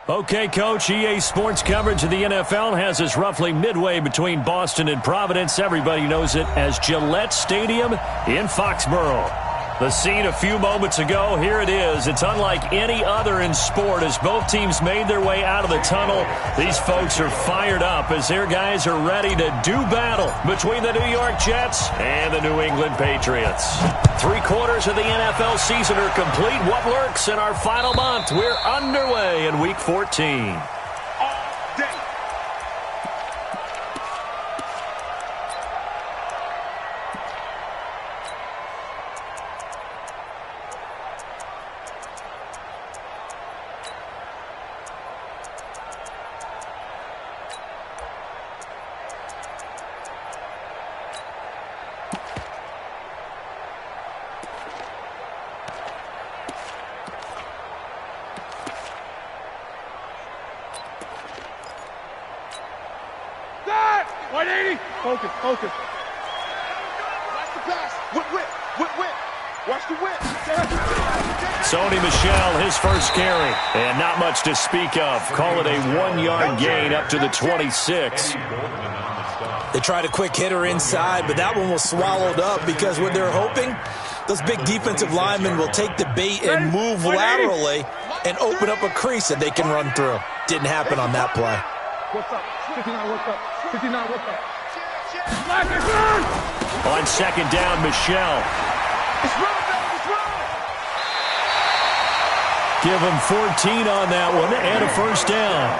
Okay, Coach, EA Sports coverage of the NFL has us roughly midway between Boston and Providence. Everybody knows it as Gillette Stadium in Foxborough. The scene a few moments ago, here it is. It's unlike any other in sport as both teams made their way out of the tunnel. These folks are fired up as their guys are ready to do battle between the New York Jets and the New England Patriots. 3/4 of the NFL season are complete. What lurks in our final month? We're underway in Week 14. Focus. Watch the pass. Whip. Watch the whip. Sony Michel, his first carry. And not much to speak of. Call it a 1-yard gain up to the 26. They tried a quick hitter inside, but that one was swallowed up because what they're hoping, those big defensive linemen will take the bait and move laterally and open up a crease that they can run through. Didn't happen on that play. What's up? 59, what's up? 59, what's up? On second down, Michel. Give him 14 on that one and a first down.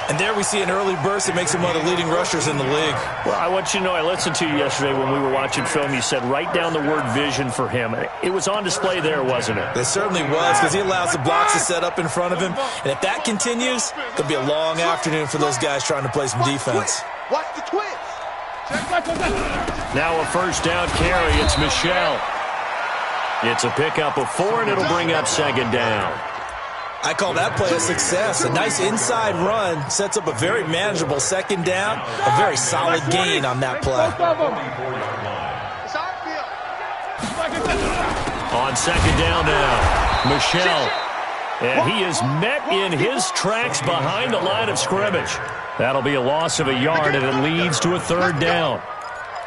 And there we see an early burst that makes him one of the leading rushers in the league. Well, I want you to know, I listened to you yesterday when we were watching film. You said write down the word vision for him. It was on display there, wasn't it? It certainly was, because he allows the blocks to set up in front of him. And if that continues, it'll be a long afternoon for those guys trying to play some defense. Watch the twitch. Now a first down carry. It's Michel. It's a pickup of 4, and it'll bring up second down. I call that play a success. A nice inside run sets up a very manageable second down. A very solid gain on that play. On second down now, Michel. And he is met in his tracks behind the line of scrimmage. That'll be a loss of a yard, and it leads to a third down.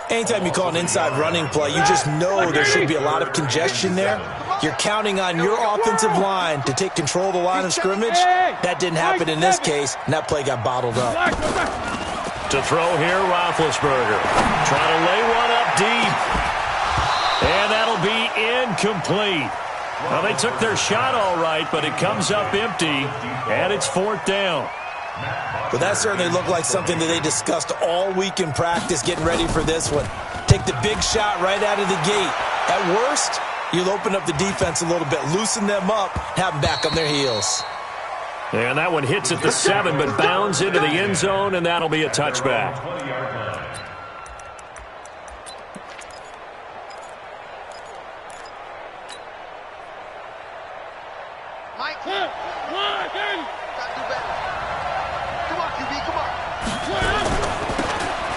Anytime you call an inside running play, you just know there should be a lot of congestion there. You're counting on your offensive line to take control of the line of scrimmage. That didn't happen in this case, and that play got bottled up. To throw here, Roethlisberger. Trying to lay one up deep. And that'll be incomplete. Well, they took their shot all right, but it comes up empty, and it's fourth down. But that certainly looked like something that they discussed all week in practice getting ready for this one. Take the big shot right out of the gate. At worst, you'll open up the defense a little bit, loosen them up, have them back on their heels. And that one hits at the 7, but bounds into the end zone, and that'll be a touchback.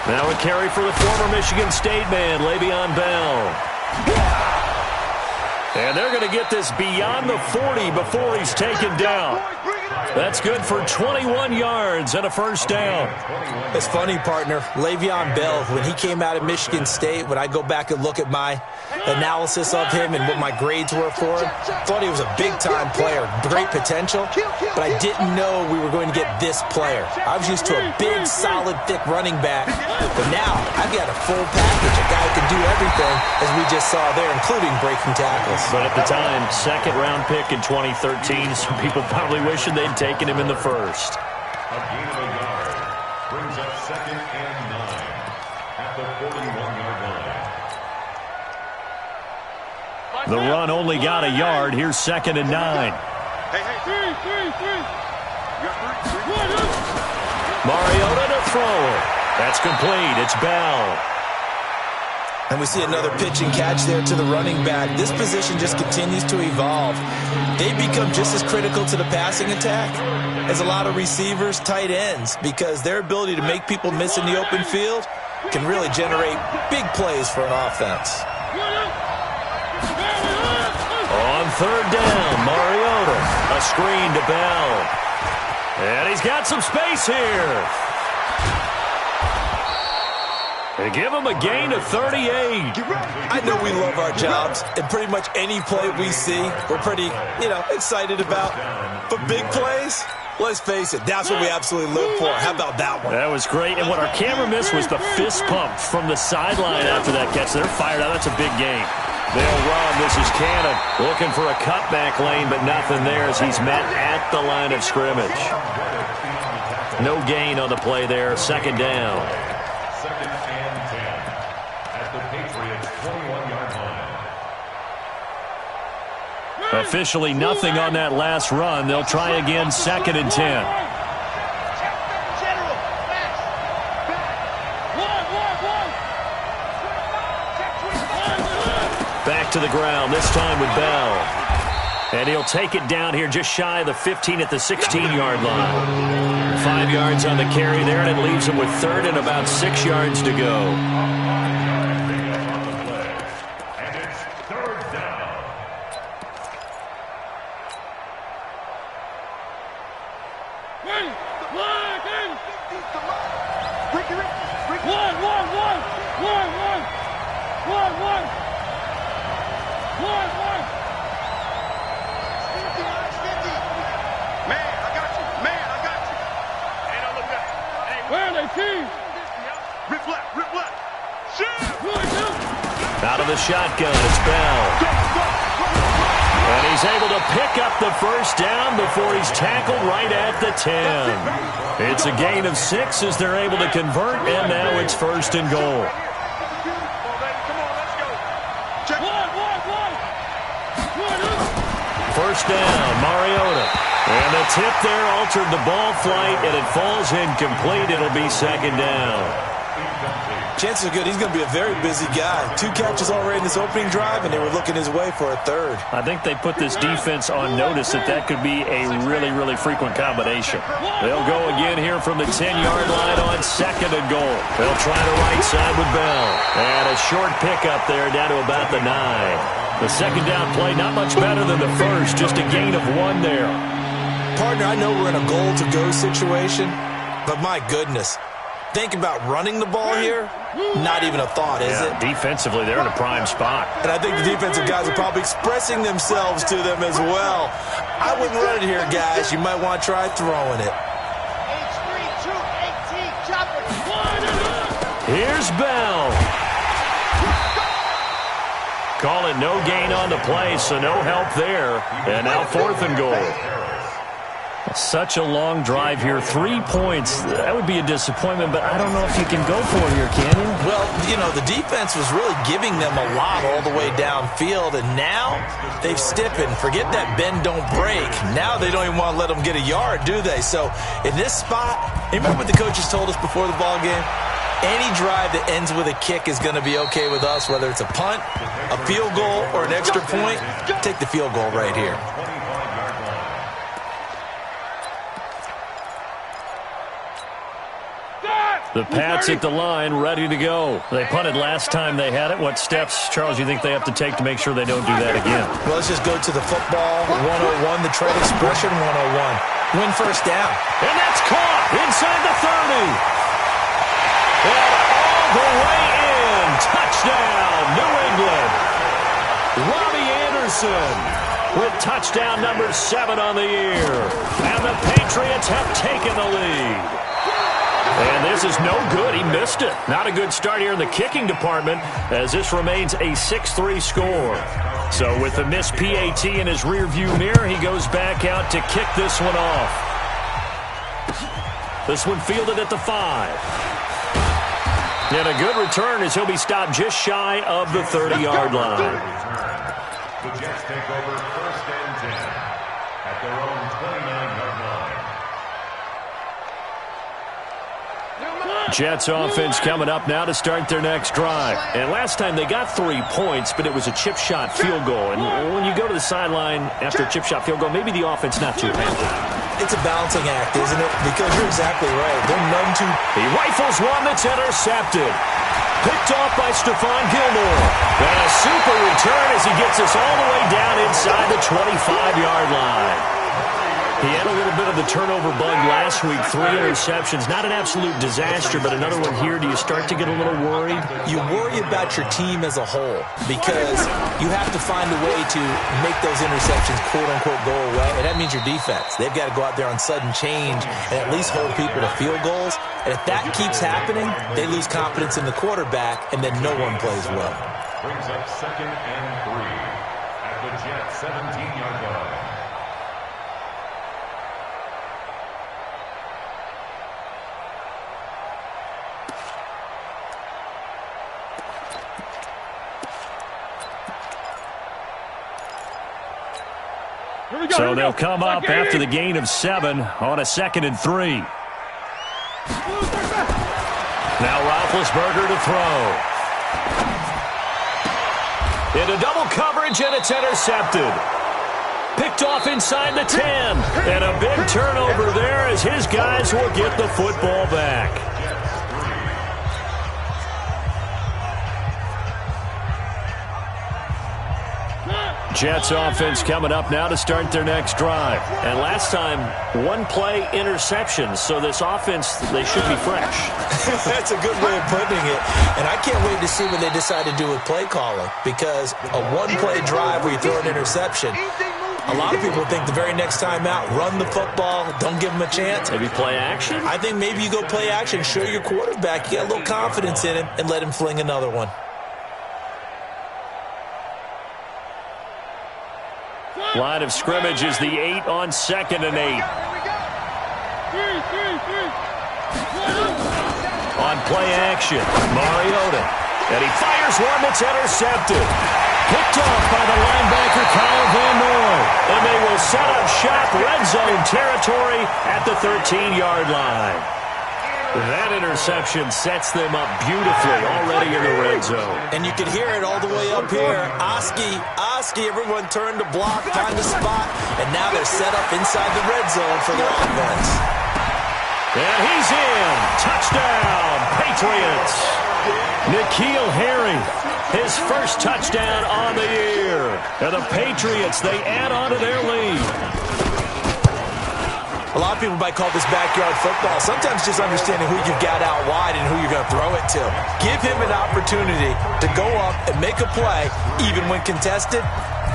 Now a carry for the former Michigan State man, Le'Veon Bell. And they're going to get this beyond the 40 before he's taken down. That's good for 21 yards and a first down. It's funny, partner. Le'Veon Bell, when he came out of Michigan State, when I go back and look at my analysis of him and what my grades were for him, thought he was a big-time player, great potential, but I didn't know we were going to get this player. I was used to a big, solid, thick running back, but now I've got a full package, a guy who can do everything, as we just saw there, including breaking tackles. But at the time, second-round pick in 2013, some people probably wishing they'd taken him in the first. A gain of a yard brings up second and 9 at the 41-yard line. The run only got a yard. Here's second and 9. Mariota to throw it. That's complete. It's Bell. And we see another pitch and catch there to the running back. This position just continues to evolve. They become just as critical to the passing attack as a lot of receivers, tight ends, because their ability to make people miss in the open field can really generate big plays for an offense. On third down, Mariota. A screen to Bell. And he's got some space here. They give him a gain of 38. I know we love our jobs, and pretty much any play we see, we're pretty, excited about. But big plays, let's face it, that's what we absolutely live for. How about that one? That was great, and what our camera missed was the fist pump from the sideline after that catch. They're fired out. That's a big gain. They'll run. This is Cannon looking for a cutback lane, but nothing there as he's met at the line of scrimmage. No gain on the play there. Second down. Second and 10 at the Patriots' 21-yard line. Officially nothing on that last run. They'll try again, second and 10. Back to the ground, this time with Bell. And he'll take it down here just shy of the 15 at the 16-yard line. 5 yards on the carry there, and it leaves him with third and about 6 yards to go. And it's third down. Out of the shotgun, it's Bell. And he's able to pick up the first down before he's tackled right at the 10. It's a gain of 6 as they're able to convert, and now it's first and goal. First down, Mariota. And the tip there altered the ball flight, and it falls incomplete. It'll be second down. Chances are good he's going to be a very busy guy. 2 catches already in this opening drive, and they were looking his way for a third. I think they put this defense on notice that could be a really, really frequent combination. They'll go again here from the 10-yard line on second and goal. They'll try the right side with Bell. And a short pickup there down to about the 9. The second down play not much better than the first, just a gain of 1 there. Partner, I know we're in a goal-to-go situation, but my goodness. Think about running the ball here, not even a thought, is it? Defensively, they're in a prime spot. And I think the defensive guys are probably expressing themselves to them as well. I wouldn't run it here, guys. You might want to try throwing it. Here's Bell. Call it no gain on the play, so no help there. And now fourth and goal. Such a long drive here. 3 points. That would be a disappointment, but I don't know if you can go for it here, can you? Well, the defense was really giving them a lot all the way downfield, and now they've stiffened. Forget that bend, don't break. Now they don't even want to let them get a yard, do they? So in this spot, you remember what the coaches told us before the ball game? Any drive that ends with a kick is going to be okay with us, whether it's a punt, a field goal, or an extra point. Take the field goal right here. The Pats at the line, ready to go. They punted last time they had it. What steps, Charles, you think they have to take to make sure they don't do that again? Well, let's just go to the football 101, the trade expression 101. Win first down. And that's caught inside the 30. And all the way in. Touchdown, New England. Robbie Anderson with touchdown number 7 on the year. And the Patriots have taken the lead. And this is no good. He missed it. Not a good start here in the kicking department as this remains a 6-3 score. So with the missed PAT in his rearview mirror, he goes back out to kick this one off. This one fielded at the 5. And a good return as he'll be stopped just shy of the 30-yard line. The Jets take over first and 10 at their own 29-yard line. Jets offense coming up now to start their next drive. And last time they got 3 points, but it was a chip shot field goal. And when you go to the sideline after a chip shot field goal, maybe the offense not too happy. It's a balancing act, isn't it? Because you're exactly right. They're none too... He rifles one that's intercepted. Picked off by Stephon Gilmore. And a super return as he gets us all the way down inside the 25-yard line. He had a little bit of the turnover bug last week, 3 interceptions. Not an absolute disaster, but another one here. Do you start to get a little worried? You worry about your team as a whole because you have to find a way to make those interceptions, quote-unquote, go away, and that means your defense. They've got to go out there on sudden change and at least hold people to field goals, and if that keeps happening, they lose confidence in the quarterback, and then no one plays well. Brings up 2nd and 3 at the Jets' 17-yard line. So they'll come up after the gain of 7 on a 2nd and 3. Now Roethlisberger to throw. Into double coverage, and it's intercepted. Picked off inside the 10. And a big turnover there as his guys will get the football back. Jets offense coming up now to start their next drive. And last time, 1-play interception. So this offense, they should be fresh. That's a good way of putting it. And I can't wait to see what they decide to do with play calling. Because a 1-play drive where you throw an interception, a lot of people think the very next time out, run the football, don't give them a chance. Maybe play action? I think maybe you go play action, show your quarterback you got a little confidence in him, and let him fling another one. Line of scrimmage is the 8 on 2nd and 8. On play action, Mariota. And he fires one that's intercepted. Picked off by the linebacker, Kyle Van Noy. And they will set up shop, red zone territory at the 13-yard line. That interception sets them up beautifully already in the red zone. And you can hear it all the way up here. Oski, everyone turned to block, find a spot, and now they're set up inside the red zone for their offense. And he's in. Touchdown, Patriots. N'Keal Harry, his first touchdown on the year. And the Patriots, they add on to their lead. A lot of people might call this backyard football. Sometimes just understanding who you've got out wide and who you're going to throw it to. Give him an opportunity to go up and make a play, even when contested.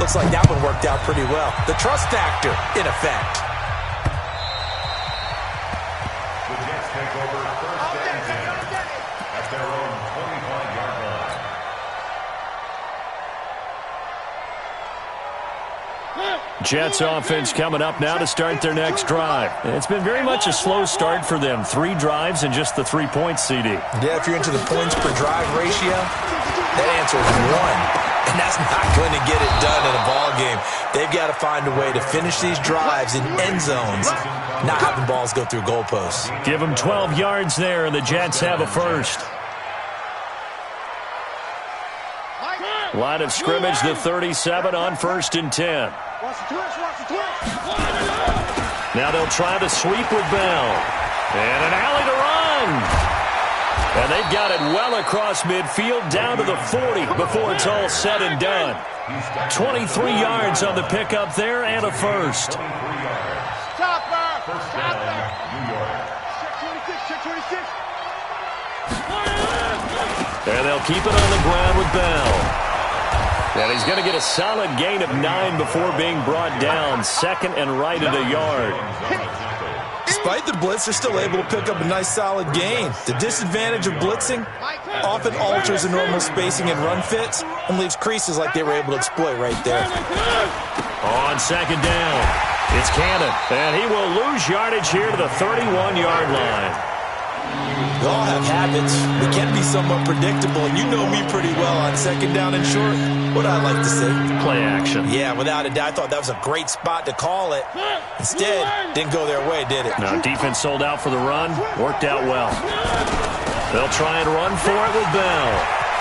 Looks like that one worked out pretty well. The trust factor, in effect. The Jets take over 1st and 10 at their own 25-yard line. Jets offense coming up now to start their next drive. It's been very much a slow start for them. 3 drives and just the 3 points, CD. Yeah, if you're into the points per drive ratio, that answer is 1. And that's not going to get it done in a ball game. They've got to find a way to finish these drives in end zones, not having balls go through goalposts. Give them 12 yards there, and the Jets have a first. Line of scrimmage, the 37 on 1st and 10. Now they'll try to sweep with Bell. And an alley to run. And they've got it well across midfield down to the 40 before it's all said and done. 23 yards on the pickup there and a first. And they'll keep it on the ground with Bell. And he's going to get a solid gain of 9 before being brought down. 2nd and right at a yard. Despite the blitz, they're still able to pick up a nice solid gain. The disadvantage of blitzing often alters the normal spacing and run fits and leaves creases like they were able to exploit right there. On 2nd down, it's Cannon. And he will lose yardage here to the 31-yard line. We all have habits. We can be somewhat predictable, and you know me pretty well on 2nd down and short. What I like to see. Play action. Yeah, without a doubt. I thought that was a great spot to call it. Instead, didn't go their way, did it? No, defense sold out for the run. Worked out well. They'll try and run for it with Bell.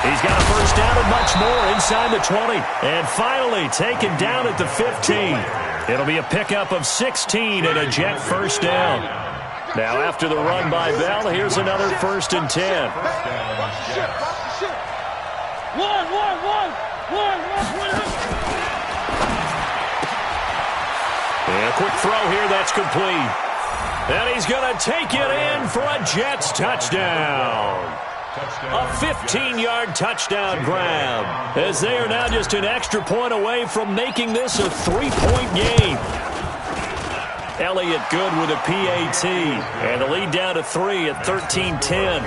He's got a first down and much more inside the 20. And finally taken down at the 15. It'll be a pickup of 16 and a Jet first down. Now after the run by Bell, here's another 1st and 10. A quick throw here, that's complete. And he's going to take it in for a Jets touchdown. A 15-yard touchdown grab, as they are now just an extra point away from making this a 3-point game. Elliott good with a PAT, and the lead down to 3 at 13-10.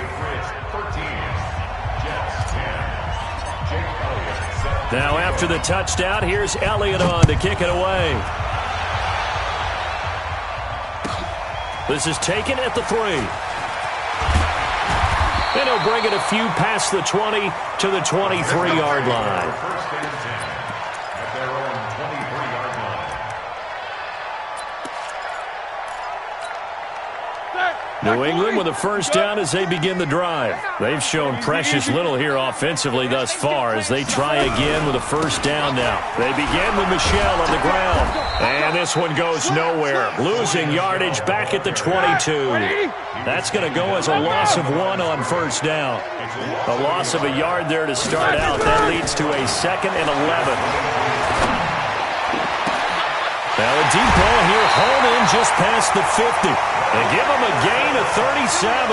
Now after the touchdown, here's Elliott on to kick it away. This is taken at the 3. And he'll bring it a few past the 20 to the 23-yard line. First and 10 at their own 23-yard line. New England with a first down as they begin the drive. They've shown precious little here offensively thus far as they try again with a first down now. They begin with Michel on the ground. And this one goes nowhere. Losing yardage back at the 22. That's going to go as a loss of 1 on first down. A loss of a yard there to start out. That leads to a 2nd and 11. Now a deep ball here, home in just past the 50. And give them a gain of 37.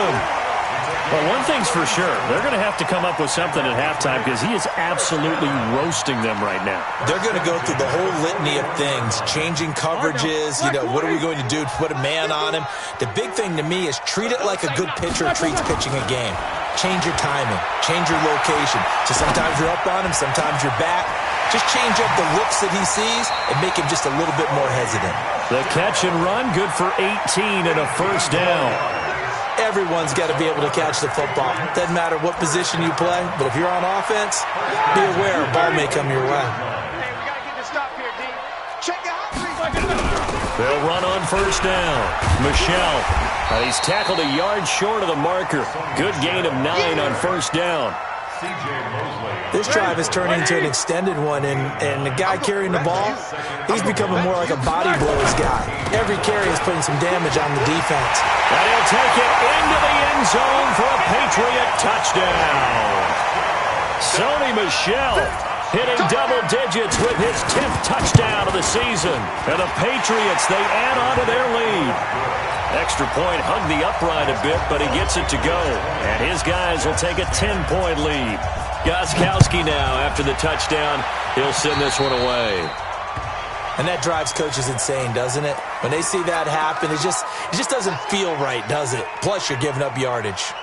Well, one thing's for sure. They're going to have to come up with something at halftime because he is absolutely roasting them right now. They're going to go through the whole litany of things, changing coverages, what are we going to do to put a man on him? The big thing to me is treat it like a good pitcher treats pitching a game. Change your timing, change your location. So sometimes you're up on him, sometimes you're back. Just change up the looks that he sees and make him just a little bit more hesitant. The catch and run, good for 18 and a first down. Everyone's got to be able to catch the football. Doesn't matter what position you play, but if you're on offense, be aware a ball may come your way. Hey, we got to get this stop here, D. Check it out. They'll run on first down. Michel. He's tackled a yard short of the marker. Good gain of 9 on first down. This drive is turning into an extended one, and the guy carrying the ball, he's becoming more like a body blows guy. Every carry is putting some damage on the defense. And he'll take it into the end zone for a Patriot touchdown. Sony Michel hitting double digits with his 10th touchdown of the season. And the Patriots, they add on to their lead. Extra point hugged the upright a bit, but he gets it to go. And his guys will take a 10-point lead. Gostkowski now, after the touchdown, he'll send this one away. And that drives coaches insane, doesn't it? When they see that happen, it just doesn't feel right, does it? Plus, you're giving up yardage.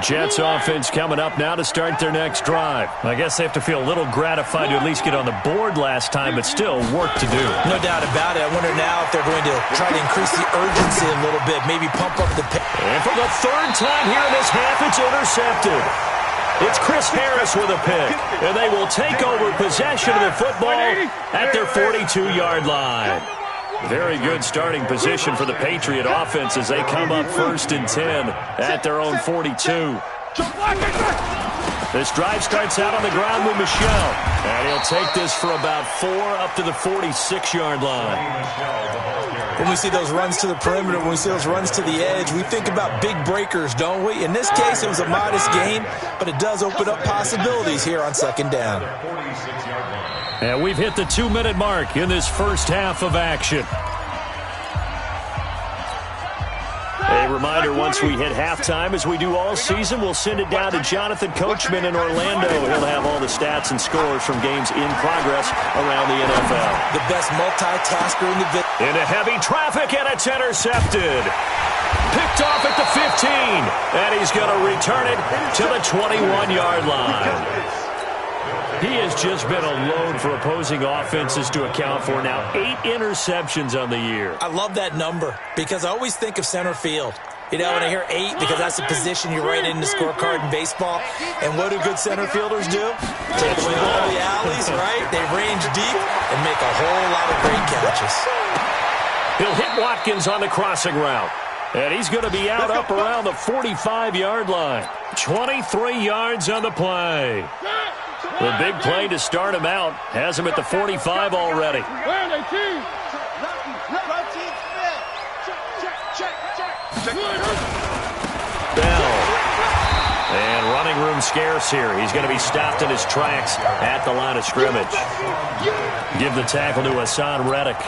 Jets offense coming up now to start their next drive. I guess they have to feel a little gratified to at least get on the board last time, but still work to do. No doubt about it. I wonder now if they're going to try to increase the urgency a little bit, maybe pump up the pace. And for the 3rd time here in this half, it's intercepted. It's Chris Harris with a pick, and they will take over possession of the football at their 42-yard line. Very good starting position for the Patriot offense as they come up 1st and 10 at their own 42. This drive starts out on the ground with Michel, and he'll take this for about 4 up to the 46-yard line. When we see those runs to the perimeter, when we see those runs to the edge, we think about big breakers, don't we? In this case, it was a modest gain, but it does open up possibilities here on 2nd down. And we've hit the 2-minute mark in this first half of action. A reminder, once we hit halftime, as we do all season, we'll send it down to Jonathan Coachman in Orlando. He'll have all the stats and scores from games in progress around the NFL. The best multitasker in the business. Into heavy traffic, and it's intercepted. Picked off at the 15, and he's going to return it to the 21-yard line. He has just been a load for opposing offenses to account for now. 8 interceptions on the year. I love that number because I always think of center field. When I hear 8, because that's the position you write in the scorecard in baseball. And what do good center fielders do? Take away all the alleys, right? They range deep and make a whole lot of great catches. He'll hit Watkins on the crossing route. And he's going to be out up around the 45-yard line. 23 yards on the play. The big play to start him out has him at the 45 already. Bell. And running room room scarce here. He's going to be stopped in his tracks at the line of scrimmage. Give the tackle to Hassan Reddick.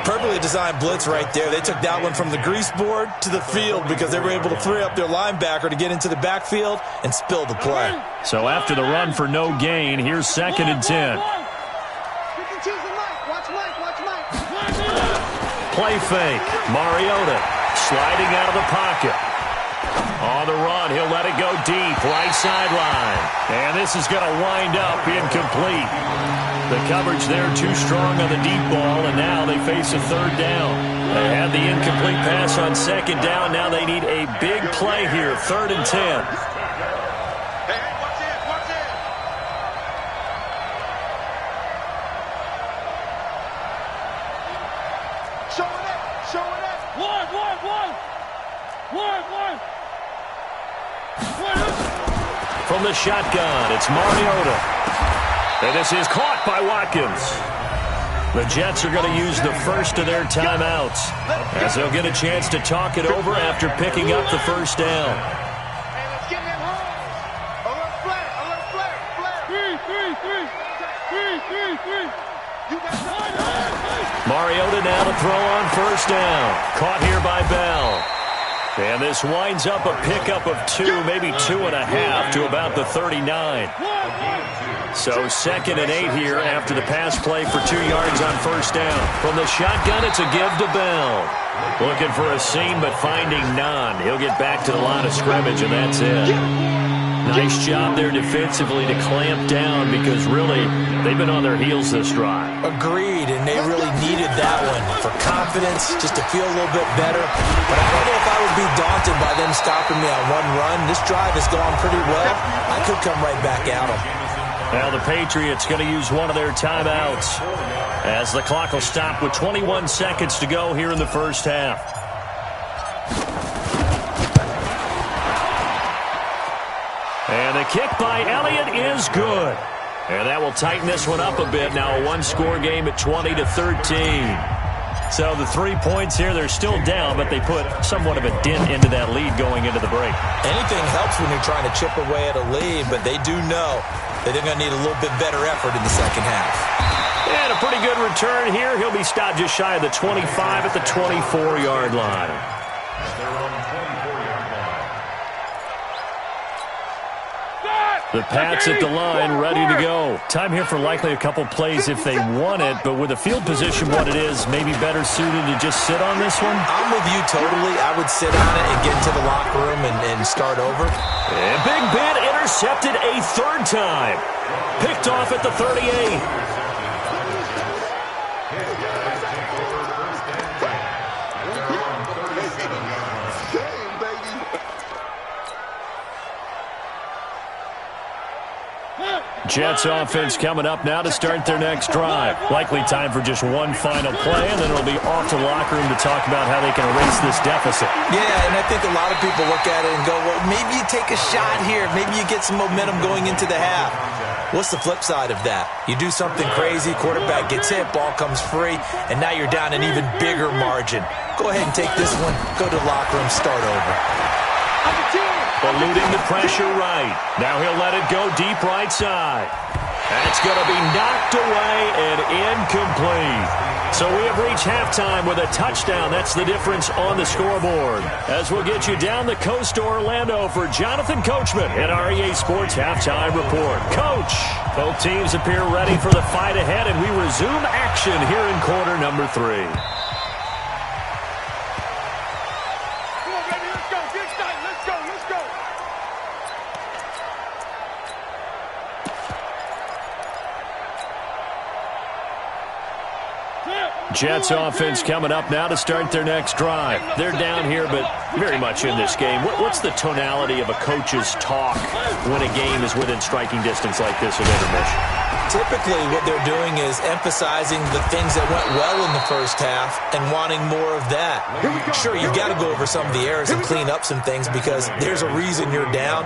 Perfectly designed blitz right there. They took that one from the grease board to the field because they were able to free up their linebacker to get into the backfield and spill the play. So after the run for no gain, here's 2nd and 10. Play fake. Mariota sliding out of the pocket. On the run, he'll let it go deep, right sideline. And this is going to wind up incomplete. The coverage there too strong on the deep ball, and now they face a 3rd down. They had the incomplete pass on 2nd down. Now they need a big play here, 3rd and 10. From the shotgun, it's Mariota. And this is caught by Watkins. The Jets are going to use the first of their timeouts as they'll get a chance to talk it over after picking up the 1st down. Mariota now to throw on 1st down. Caught here by Bell. And this winds up a pickup of 2, maybe 2.5 to about the 39. So 2nd and 8 here after the pass play for 2 yards on 1st down. From the shotgun, it's a give to Bell. Looking for a seam, but finding none. He'll get back to the line of scrimmage, and that's it. Nice job there defensively to clamp down because really they've been on their heels this drive. Agreed, and they really needed that one for confidence, just to feel a little bit better. But I don't know if I would be daunted by them stopping me on one run. This drive has gone pretty well. I could come right back at them. Now the Patriots going to use one of their timeouts as the clock will stop with 21 seconds to go here in the 1st half. And the kick by Elliott is good. And that will tighten this one up a bit. Now a one-score game at 20-13. So the 3 points here, they're still down, but they put somewhat of a dent into that lead going into the break. Anything helps when you're trying to chip away at a lead, but they do know that they're going to need a little bit better effort in the 2nd half. And a pretty good return here. He'll be stopped just shy of the 25 at the 24-yard line. The Pats at the line, ready to go. Time here for likely a couple plays if they want it, but with the field position what it is, maybe better suited to just sit on this one? I'm with you totally. I would sit on it and get into the locker room and start over. And Big Ben intercepted a 3rd time. Picked off at the 38. Jets offense coming up now to start their next drive. Likely time for just one final play, and then it'll be off to the locker room to talk about how they can erase this deficit. Yeah, and I think a lot of people look at it and go, well, maybe you take a shot here. Maybe you get some momentum going into the half. What's the flip side of that? You do something crazy, quarterback gets hit, ball comes free, and now you're down an even bigger margin. Go ahead and take this one, go to the locker room, start over. Eluding the pressure right. Now he'll let it go deep right side. That's going to be knocked away and incomplete. So we have reached halftime with a touchdown. That's the difference on the scoreboard. As we'll get you down the coast to Orlando for Jonathan Coachman at our EA Sports Halftime Report. Coach, both teams appear ready for the fight ahead, and we resume action here in quarter number 3. Jets offense coming up now to start their next drive. They're down here, but very much in this game. What's the tonality of a coach's talk when a game is within striking distance like this at intermission? Typically, what they're doing is emphasizing the things that went well in the first half and wanting more of that. Sure, you've got to go over some of the errors and clean up some things because there's a reason you're down.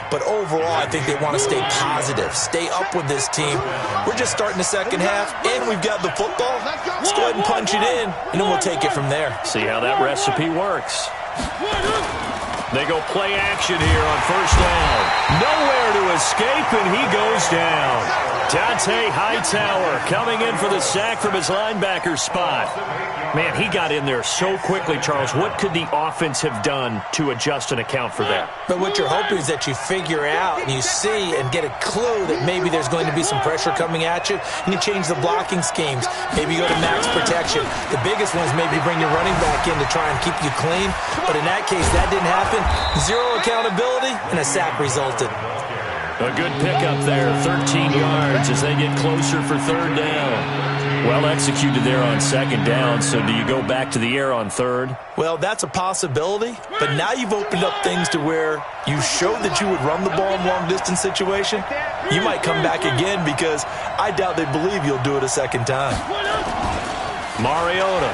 But overall, I think they want to stay positive, stay up with this team. We're just starting the second half, and we've got the football. Let's go ahead and punch it in, and then we'll take it from there. See how that recipe works. They go play action here on first down. Nowhere to escape, and he goes down. Dante Hightower coming in for the sack from his linebacker spot. Man, he got in there so quickly, Charles. What could the offense have done to adjust and account for that? But what you're hoping is that you figure out and you see and get a clue that maybe there's going to be some pressure coming at you, and you change the blocking schemes. Maybe you go to max protection. The biggest one is maybe bring your running back in to try and keep you clean. But in that case, that didn't happen. Zero accountability, and a sack resulted. A good pickup there, 13 yards as they get closer for third down. Well executed there on second down, so do you go back to the air on third? Well, that's a possibility, but now you've opened up things to where you showed that you would run the ball in long-distance situation. You might come back again because I doubt they believe you'll do it a second time. Mariota.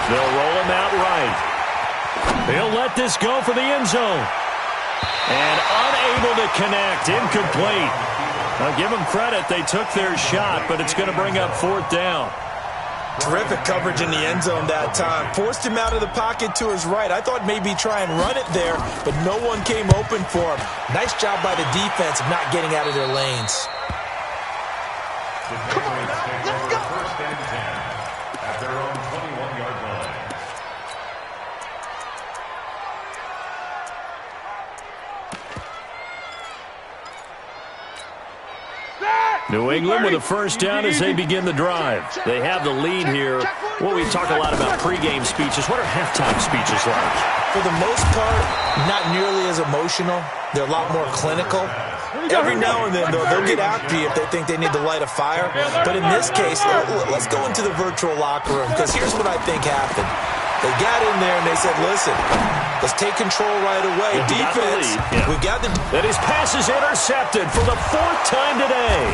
They'll roll him out right. He'll let this go for the end zone. And unable to connect, incomplete. I'll give them credit. They took their shot, but it's going to bring up fourth down. Terrific coverage in the end zone that time. Forced him out of the pocket to his right. I thought maybe try and run it there, but no one came open for him. Nice job by the defense of not getting out of their lanes. Come on, let's go. First and 10 at their own 21-yard line. New England with a first down as they begin the drive. They have the lead here. Well, we talk a lot about pregame speeches. What are halftime speeches like? For the most part, not nearly as emotional. They're a lot more clinical. Every now and then, though, they'll get after you if they think they need to light a fire. But in this case, let's go into the virtual locker room, because here's what I think happened. They got in there and they said, listen, let's take control right away. Defense, we got the... And his pass is intercepted for the fourth time today.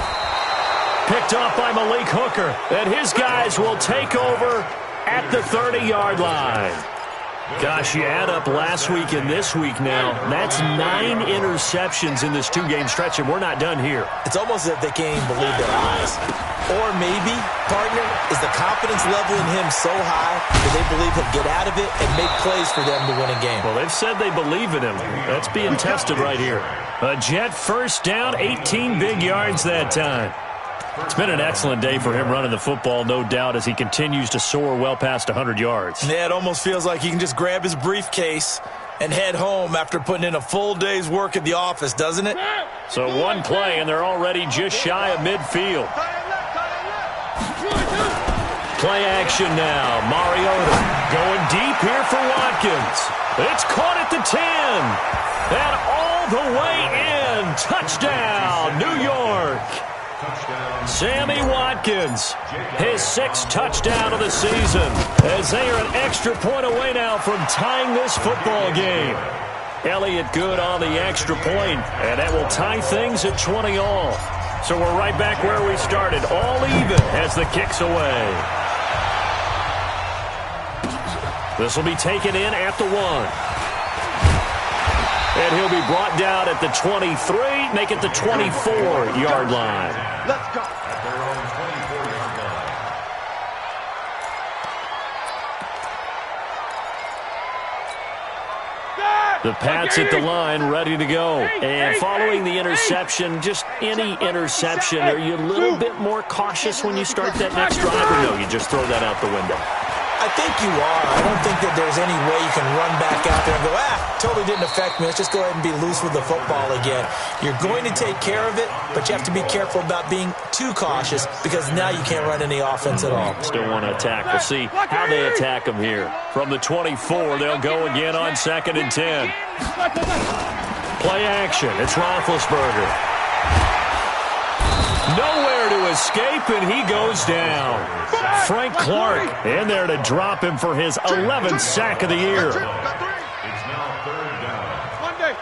Picked off by Malik Hooker. And his guys will take over at the 30-yard line. Gosh, you add up last week and this week now. That's 9 interceptions in this two-game stretch, and we're not done here. It's almost as if they can't even believe their eyes. Or maybe, partner, is the confidence level in him so high that they believe he'll get out of it and make plays for them to win a game. Well, they've said they believe in him. That's being tested right here. A Jet first down, 18 big yards that time. It's been an excellent day for him running the football, no doubt, as he continues to soar well past 100 yards. Yeah, it almost feels like he can just grab his briefcase and head home after putting in a full day's work at the office, doesn't it? So one play, and they're already just shy of midfield. Play action now. Mariota going deep here for Watkins. It's caught at the 10. And all the way in. Touchdown, New York. Sammy Watkins, his 6th touchdown of the season, as they are an extra point away now from tying this football game. Elliott good on the extra point, and that will tie things at 20 all. So we're right back where we started, all even as the kick's away. This will be taken in at the 1. And he'll be brought down at the 23, make it the 24-yard line. Let's go. At their own 24-yard line. The Pats at the line, ready to go. And following the interception, just any interception, are you a little bit more cautious when you start that next drive, or no, you just throw that out the window? I think you are. I don't think that there's any way you can run back out there and go, totally didn't affect me. Let's just go ahead and be loose with the football again. You're going to take care of it, but you have to be careful about being too cautious because now you can't run any offense at all. Still want to attack. We'll see how they attack them here. From the 24, they'll go again on 2nd and 10. Play action. It's Roethlisberger. Nowhere to escape, and he goes down. Frank Clark in there to drop him for his 11th sack of the year. It's now 3rd down. Monday.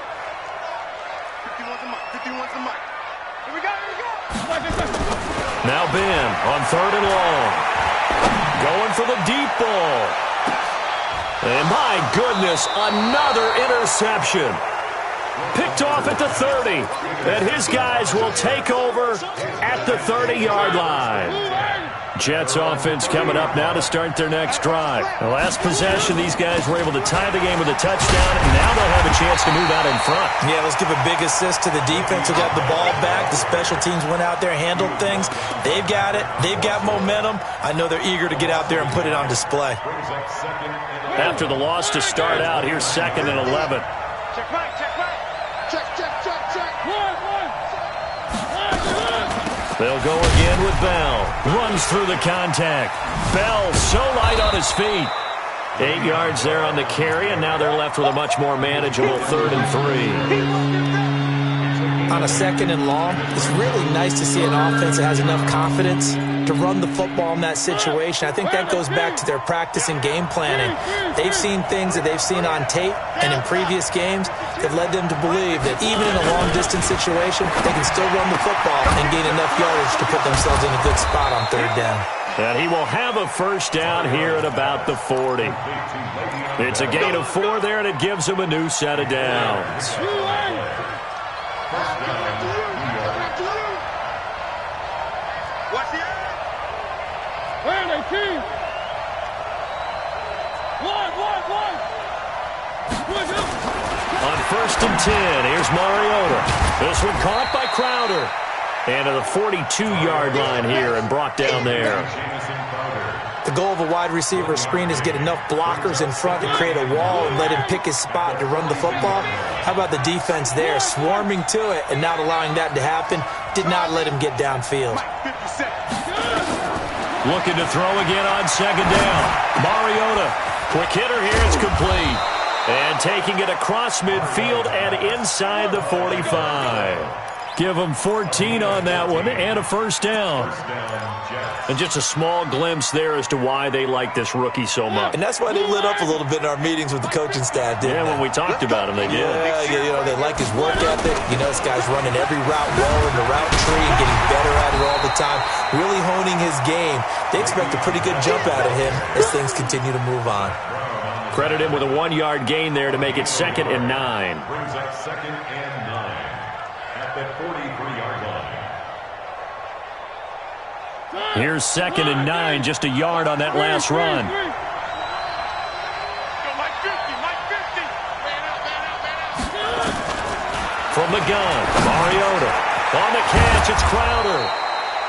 51's the mic. 51's the mic. Here we go. Now Ben on 3rd and long. Going for the deep ball. And my goodness, another interception. Picked off at the 30. And his guys will take over at the 30-yard line. Jets offense coming up now to start their next drive. The last possession, these guys were able to tie the game with a touchdown, and now they'll have a chance to move out in front. Yeah, let's give a big assist to the defense who got the ball back. The special teams went out there, handled things. They've got it. They've got momentum. I know they're eager to get out there and put it on display. After the loss to start out, here's 2nd and 11. Check right, check right. Check. They'll go again with Bell. Runs through the contact. Bell so light on his feet. 8 yards there on the carry, and now they're left with a much more manageable 3rd and 3. On a 2nd and long, it's really nice to see an offense that has enough confidence to run the football in that situation. I think that goes back to their practice and game planning. They've seen things that they've seen on tape and in previous games that led them to believe that even in a long-distance situation, they can still run the football and gain enough yardage to put themselves in a good spot on 3rd down. And he will have a first down here at about the 40. It's a gain of 4 there, and it gives him a new set of downs. Watch the end. Where are they, team? One. On 1st and 10, here's Mariota. This one caught by Crowder. And to the 42-yard line here and brought down there. The goal of a wide receiver screen is get enough blockers in front to create a wall and let him pick his spot to run the football. How about the defense there, swarming to it and not allowing that to happen? Did not let him get downfield. 50 seconds. Looking to throw again on 2nd down. Mariota, quick hitter here, it's complete. And taking it across midfield and inside the 45. Give them 14 on that one and a first down. And just a small glimpse there as to why they like this rookie so much. And that's why they lit up a little bit in our meetings with the coaching staff, didn't they? When we talked about him, they did. Yeah, they like his work ethic. This guy's running every route well in the route tree and getting better at it all the time, really honing his game. They expect a pretty good jump out of him as things continue to move on. Credit him with a 1-yard gain there to make it 2nd and 9. Brings up 2nd and 9 at the 43-yard line. Here's 2nd and 9, just a yard on that last run. Go Mike 50. Man out. From the gun, Mariota. On the catch, it's Crowder.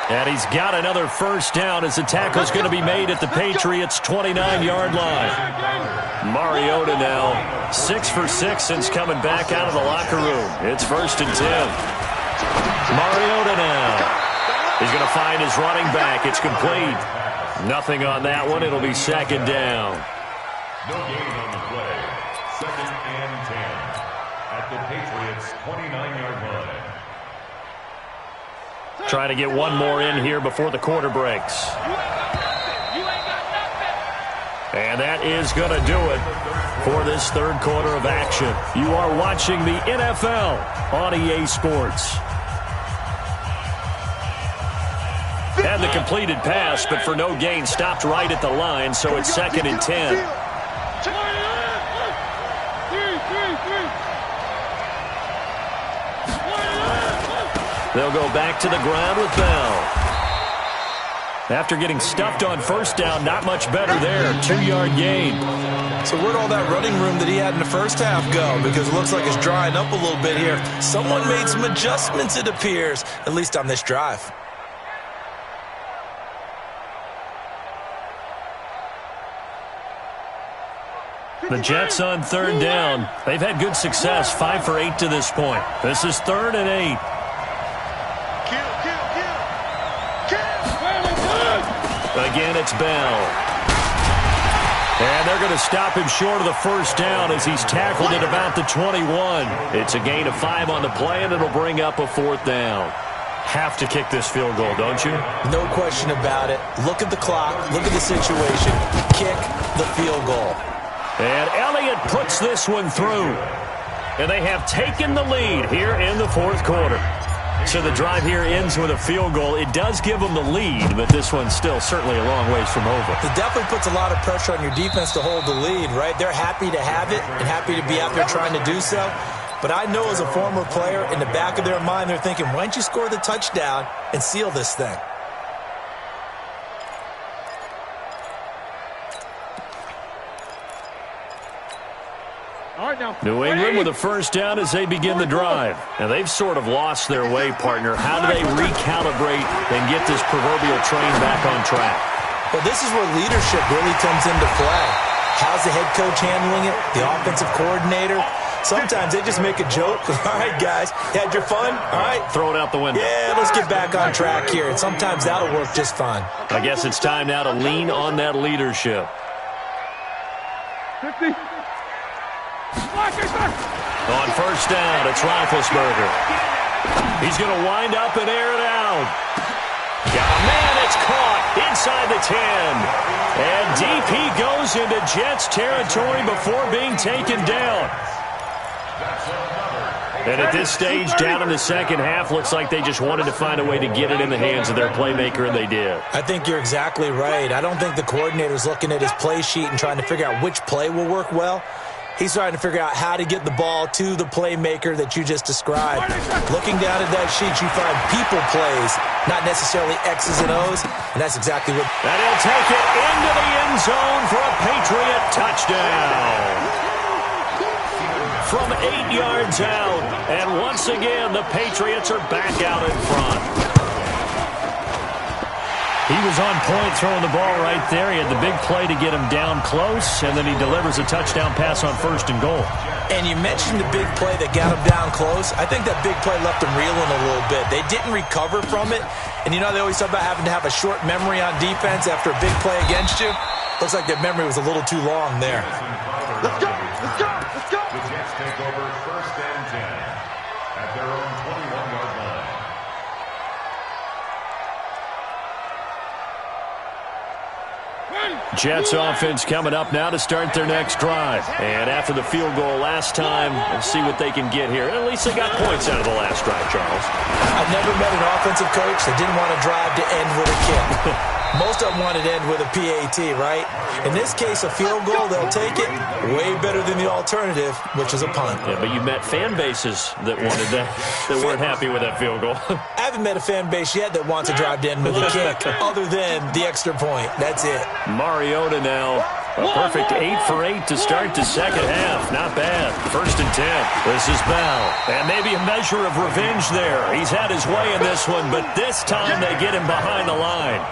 And he's got another first down as the tackle's going to be made at the Patriots' 29-yard line. Mariota now 6 for 6 since coming back out of the locker room. It's 1st and 10. Mariota now. He's going to find his running back. It's complete. Nothing on that one. It'll be 2nd down. No gain on the play. 2nd and 10 at the Patriots' 29-yard line. Trying to get one more in here before the quarter breaks. And that is going to do it for this 3rd quarter of action. You are watching the NFL on EA Sports. And the completed pass, but for no gain, stopped right at the line, so it's 2nd and 10. They'll go back to the ground with Bell. After getting stuffed on 1st down, not much better there. 2-yard gain. So where'd all that running room that he had in the first half go? Because it looks like it's drying up a little bit here. Someone made some adjustments, it appears, at least on this drive. The Jets on 3rd down. They've had good success, 5 for 8 to this point. This is 3rd and 8. Again, it's Bell. And they're going to stop him short of the first down as he's tackled at about the 21. It's a gain of 5 on the play, and it'll bring up a 4th down. Have to kick this field goal, don't you? No question about it. Look at the clock. Look at the situation. Kick the field goal. And Elliott puts this one through. And they have taken the lead here in the 4th quarter. So the drive here ends with a field goal. It does give them the lead, but this one's still certainly a long ways from over. It definitely puts a lot of pressure on your defense to hold the lead, right? They're happy to have it and happy to be out there trying to do so. But I know as a former player, in the back of their mind, they're thinking, why don't you score the touchdown and seal this thing? New England with a first down as they begin the drive. And they've sort of lost their way, partner. How do they recalibrate and get this proverbial train back on track? Well, this is where leadership really comes into play. How's the head coach handling it? The offensive coordinator? Sometimes they just make a joke. All right, guys, you had your fun? All right. Throw it out the window. Yeah, let's get back on track here. And sometimes that'll work just fine. I guess it's time now to lean on that leadership. 50. On first down, it's Roethlisberger. He's going to wind up and air it out. Got a man, it's caught inside the 10. And deep he goes into Jets territory before being taken down. And at this stage, down in the second half, looks like they just wanted to find a way to get it in the hands of their playmaker, and they did. I think you're exactly right. I don't think the coordinator's looking at his play sheet and trying to figure out which play will work well. He's trying to figure out how to get the ball to the playmaker that you just described. Looking down at that sheet, you find people plays, not necessarily X's and O's, and that's exactly what... And he'll take it into the end zone for a Patriot touchdown. From 8 yards out, and once again, the Patriots are back out in front. He was on point throwing the ball right there. He had the big play to get him down close, and then he delivers a touchdown pass on first and goal. And you mentioned the big play that got him down close. I think that big play left him reeling a little bit. They didn't recover from it. And you know, they always talk about having to have a short memory on defense after a big play against you. Looks like their memory was a little too long there. Let's go. Let's go. Let's go. The Jets take over first and 10 at their own 21-yard line. Jets offense coming up now to start their next drive. And after the field goal last time, we'll see what they can get here. At least they got points out of the last drive, Charles. I've never met an offensive coach that didn't want to drive to end with a kick. Most of them want to end with a PAT, right? In this case, a field goal, they'll take it. Way better than the alternative, which is a punt. Yeah, but you met fan bases that wanted that, that weren't happy with that field goal. I haven't met a fan base yet that wants to drive to end with a kick, other than the extra point. That's it. Mariota now. A perfect 8 for 8 to start the second half. Not bad. First and 10. This is Bell. And maybe a measure of revenge there. He's had his way in this one, but this time they get him behind the line.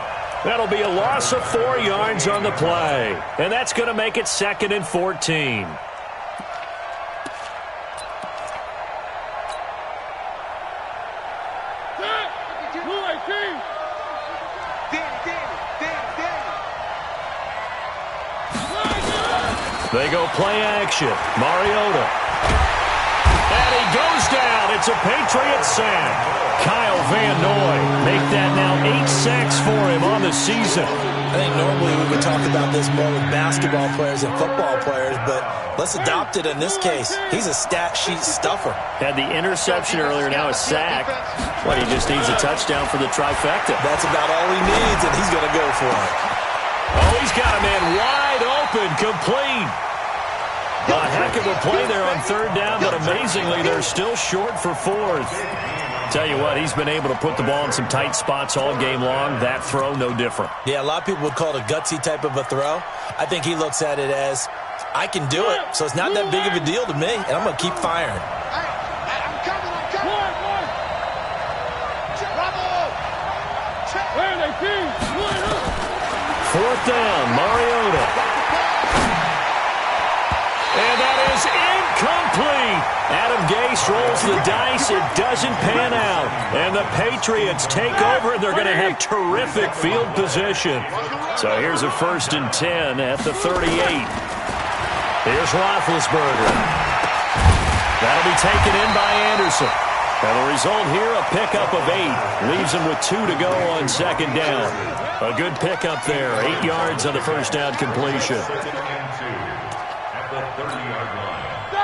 That'll be a loss of 4 yards on the play. And that's going to make it 2nd and 14. They go play action. Mariota. And he goes down. It's a Patriot sack. Kyle Van Noy make that now 8 sacks for him on the season. I think normally we would talk about this more with basketball players and football players, but let's adopt it in this case. He's a stat sheet stuffer. Had the interception earlier, now a sack. Well, he just needs a touchdown for the trifecta. That's about all he needs, and he's going to go for it. Oh, he's got a man wide open, complete. A heck of a play there on third down, but amazingly, they're still short for fourth. Tell you what, he's been able to put the ball in some tight spots all game long. That throw, no different. Yeah, a lot of people would call it a gutsy type of a throw. I think he looks at it as, I can do it, so it's not that big of a deal to me, and I'm going to keep firing. I'm coming. Fourth down, Mariota. And that is incomplete. Adam Gase rolls the dice. It doesn't pan out. And the Patriots take over. They're going to have terrific field position. So here's a 1st and 10 at the 38. Here's Roethlisberger. That'll be taken in by Anderson. And the result here, a pickup of 8. Leaves him with 2 to go on second down. A good pickup there. 8 yards on the first down completion.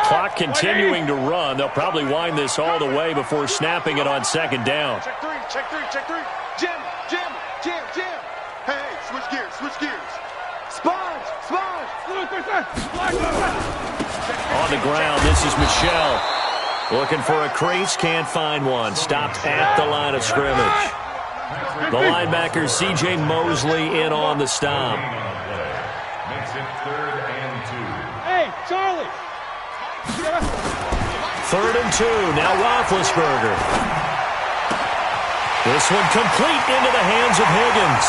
Clock continuing to run. They'll probably wind this all the way before snapping it on second down. Check three. Jim. Hey, switch gears. Sponge. On the ground, this is Michelle. Looking for a crease, can't find one. Stopped at the line of scrimmage. The linebacker, C.J. Mosley, in on the stop. Makes it 3rd and 2. Hey, Charlie. 3rd and 2. Now Roethlisberger. This one complete into the hands of Higgins.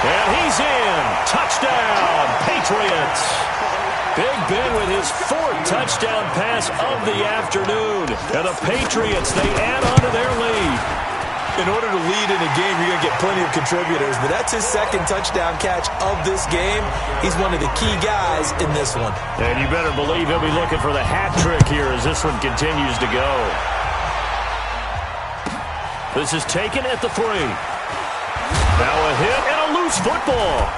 And he's in. Touchdown, Patriots. Big Ben with his 4th touchdown pass of the afternoon. And the Patriots, they add on to their lead. In order to lead in a game, you're going to get plenty of contributors, but that's his 2nd touchdown catch of this game. He's one of the key guys in this one. And you better believe he'll be looking for the hat trick here as this one continues to go. This is taken at the 3. Now a hit and a loose football.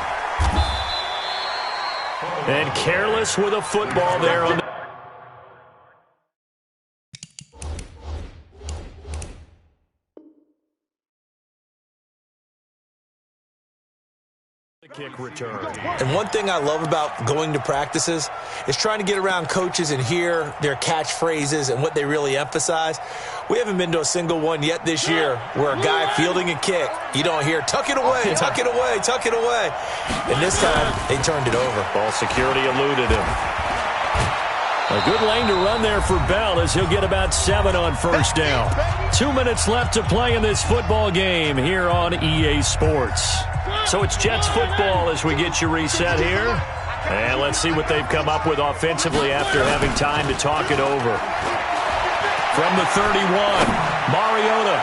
And careless with a football there on the kick return. And one thing I love about going to practices is trying to get around coaches and hear their catchphrases and what they really emphasize. We haven't been to a single one yet this year where a guy fielding a kick, you don't hear, tuck it away, tuck it away, tuck it away. And this time, they turned it over. Ball security eluded him. A good lane to run there for Bell as he'll get about 7 on 1st down. 2 minutes left to play in this football game here on EA Sports. So it's Jets football as we get you reset here. And let's see what they've come up with offensively after having time to talk it over. From the 31, Mariota.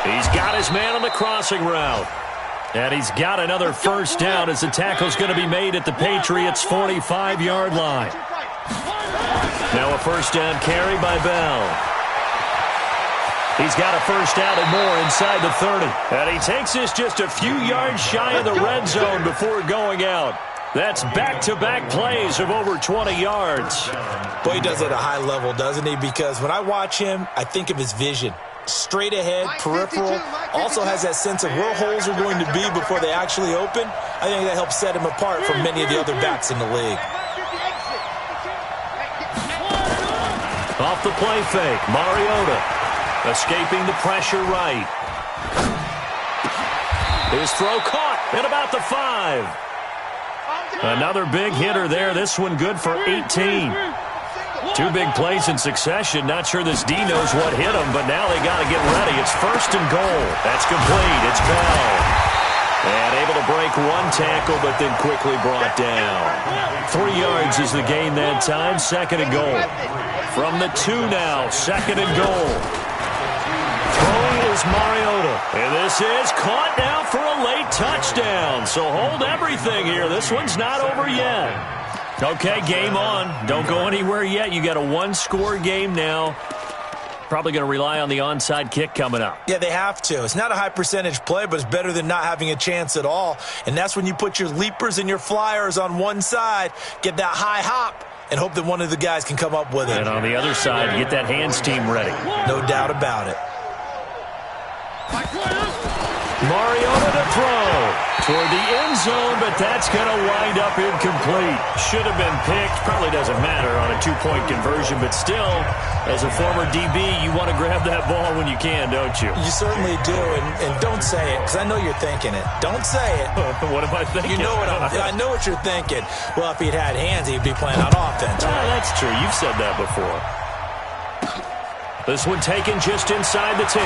He's got his man on the crossing route. And he's got another 1st down as the tackle's going to be made at the Patriots' 45-yard line. Now a 1st down carry by Bell. He's got a 1st down and more inside the 30. And he takes this just a few yards shy of the red zone before going out. That's back-to-back plays of over 20 yards. Boy, he does it at a high level, doesn't he? Because when I watch him, I think of his vision. Straight ahead, peripheral, also has that sense of where holes are going to be before they actually open. I think that helps set him apart from many of the other backs in the league. Off the play fake, Mariota escaping the pressure right. His throw caught at about the 5. Another big hitter there. This one good for 18. 2 big plays in succession. Not sure this D knows what hit him, but now they got to get ready. It's 1st and goal. That's complete. It's Bell. And able to break 1 tackle, but then quickly brought down. 3 yards is the gain that time. 2nd and goal. From the 2 now. 2nd and goal. Throwing is Mariota. And this is caught now for a late touchdown. So hold everything here. This one's not over yet. Okay, game on. Don't go anywhere yet. You got a 1-score game now. Probably going to rely on the onside kick coming up. Yeah, they have to. It's not a high percentage play, but it's better than not having a chance at all. And that's when you put your leapers and your flyers on one side, get that high hop, and hope that one of the guys can come up with it. And on the other side, get that hands team ready. No doubt about it. Mariota to throw toward the end zone, but that's going to wind up incomplete. Should have been picked. Probably doesn't matter on a 2-point conversion, but still, as a former DB, you want to grab that ball when you can, don't you? You certainly do, and don't say it, because I know you're thinking it. Don't say it. What am I thinking? You know what I know what you're thinking. Well, if he'd had hands, he'd be playing on offense. Right? That's true. You've said that before. This one taken just inside the 10.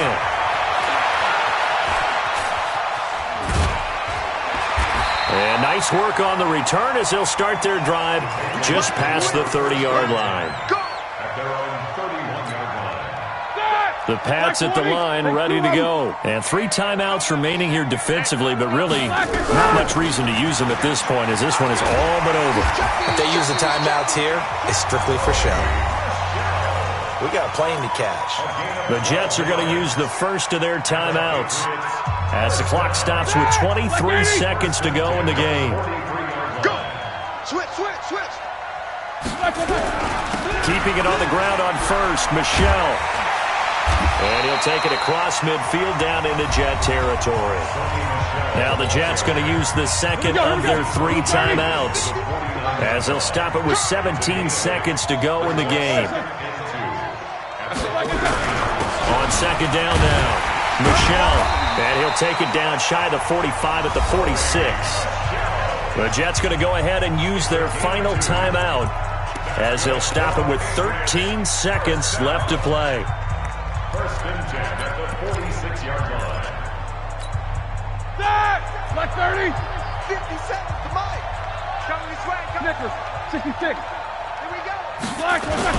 And nice work on the return as they'll start their drive just past the 30-yard line. At their own 31-yard line. The Pats at the line, ready to go. And 3 timeouts remaining here defensively, but really not much reason to use them at this point as this one is all but over. If they use the timeouts here, it's strictly for show. We got a plane to catch. The Jets are going to use the first of their timeouts as the clock stops with 23 seconds to go in the game. Go! Switch, switch, switch! Keeping it on the ground on first, Michelle. And he'll take it across midfield down into Jet territory. Now the Jets going to use the second of their 3 timeouts as they'll stop it with 17 seconds to go in the game. On second down now, Michelle. And he'll take it down shy of the 45 at the 46. The Jets going to go ahead and use their final timeout as they'll stop it with 13 seconds left to play. First and 10 at the 46-yard line. Like 30. 50 seconds to Mike. Coming this way. Nicholas, 66. Here we go. Black, what's that?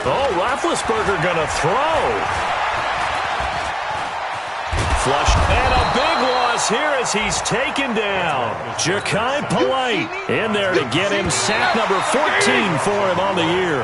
Oh, Roethlisberger gonna throw. Flush, and a big loss here as he's taken down. Ja'Kai Polite in there to get him sack number 14 for him on the year.